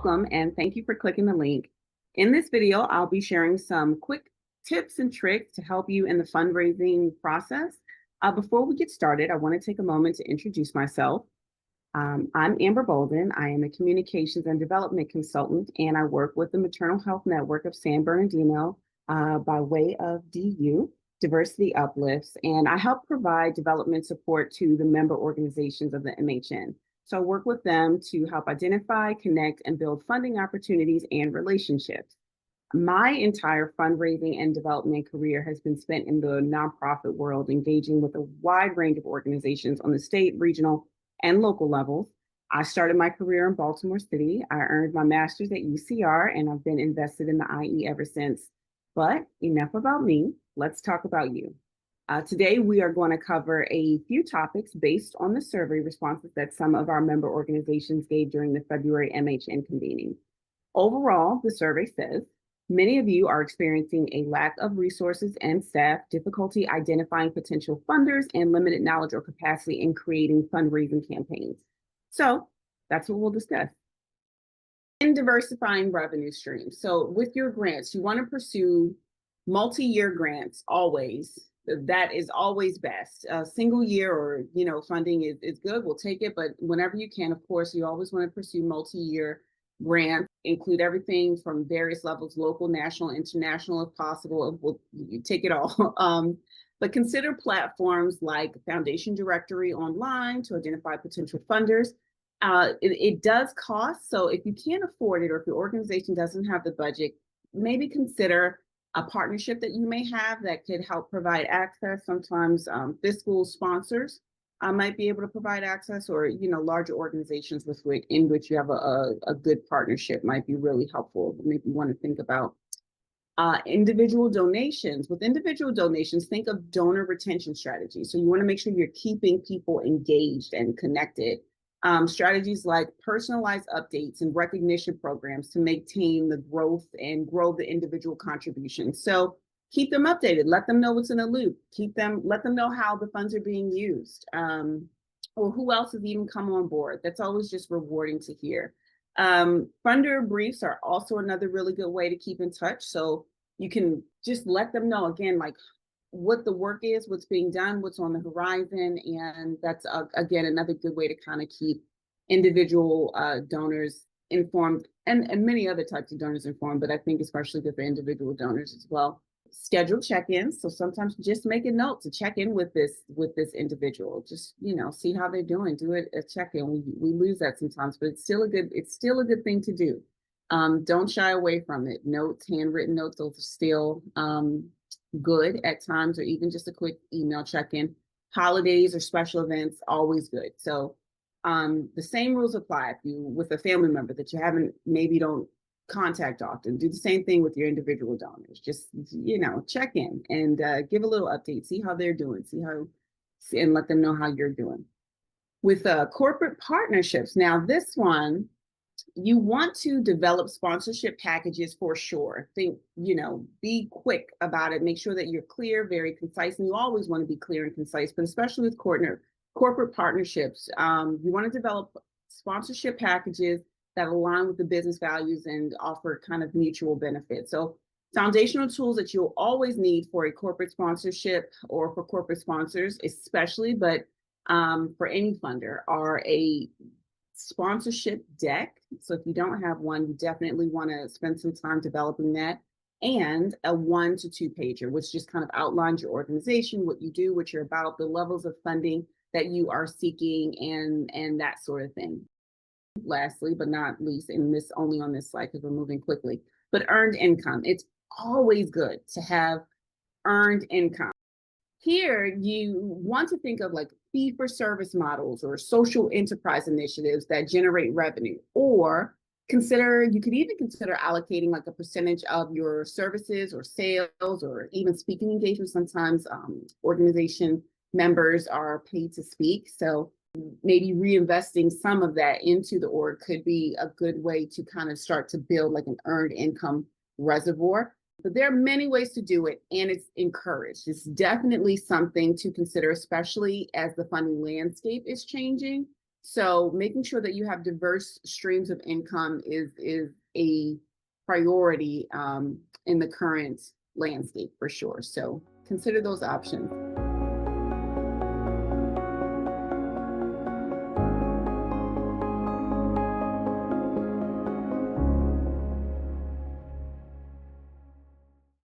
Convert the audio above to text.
Welcome and thank you for clicking the link. In this video, I'll be sharing some quick tips and tricks to help you in the fundraising process. Before we get started, I want to take a moment to introduce myself. I'm Amber Bolden. I am a communications and development consultant, and I work with the Maternal Health Network of San Bernardino by way of DU, Diversity Uplifts, and I help provide development support to the member organizations of the MHN. So I work with them to help identify, connect, and build funding opportunities and relationships. My entire fundraising and development career has been spent in the nonprofit world, engaging with a wide range of organizations on the state, regional, and local levels. I started my career in Baltimore City. I earned my master's at UCR, and I've been invested in the IE ever since. But enough about me. Let's talk about you. Today, we are going to cover a few topics based on the survey responses that some of our member organizations gave during the February MHN convening. Overall, the survey says, many of you are experiencing a lack of resources and staff, difficulty identifying potential funders, and limited knowledge or capacity in creating fundraising campaigns. So that's what we'll discuss. In diversifying revenue streams. So with your grants, you want to pursue multi-year grants always. That is always best. Single year or funding is good. We'll take it, but whenever you can, of course, you always want to pursue multi-year grants. Include everything from various levels, local, national, international, if possible. You take it all. But consider platforms like Foundation Directory online to identify potential funders. It does cost, so if you can't afford it or if your organization doesn't have the budget, maybe consider a partnership that you may have that could help provide access. Sometimes fiscal sponsors might be able to provide access, or larger organizations in which you have a good partnership might be really helpful. Maybe you want to think about individual donations. With individual donations, think of donor retention strategies. So you want to make sure you're keeping people engaged and connected. Strategies like personalized updates and recognition programs to maintain the growth and grow the individual contributions. So keep them updated, let them know what's in the loop, let them know how the funds are being used, or who else has even come on board. That's always just rewarding to hear. Funder briefs are also another really good way to keep in touch. So you can just let them know, again, like what the work is, what's being done, what's on the horizon. And that's, again, another good way to kind of keep individual donors informed and many other types of donors informed, but I think especially good for individual donors as well. Schedule check-ins. So sometimes just make a note to check in with this individual. Just, see how they're doing, do a check-in. We lose that sometimes, but it's still a good thing to do. Don't shy away from it. Notes, handwritten notes, those are still good at times, or even just a quick email check-in. Holidays or special events, always good. So the same rules apply if you with a family member that you maybe don't contact often. Do the same thing with your individual donors. Just check in and give a little update, see how they're doing, and let them know how you're doing. With corporate partnerships, now this one, you want to develop sponsorship packages for sure. Be quick about it. Make sure that you're clear, very concise, and you always want to be clear and concise, but especially with corporate partnerships, you want to develop sponsorship packages that align with the business values and offer kind of mutual benefits. So foundational tools that you'll always need for a corporate sponsorship or for corporate sponsors, especially, but for any funder, are a sponsorship deck. So if you don't have one, you definitely want to spend some time developing that, and a 1 to 2 pager, which just kind of outlines your organization, what you do, what you're about, the levels of funding that you are seeking, and that sort of thing. Lastly, but not least, only on this slide because we're moving quickly, but earned income. It's always good to have earned income. Here, you want to think of like fee-for-service models or social enterprise initiatives that generate revenue, or you could even consider allocating like a percentage of your services or sales or even speaking engagements. Sometimes organization members are paid to speak. So maybe reinvesting some of that into the org could be a good way to kind of start to build like an earned income reservoir. But there are many ways to do it, and it's encouraged. It's definitely something to consider, especially as the funding landscape is changing. So making sure that you have diverse streams of income is a priority in the current landscape for sure. So consider those options.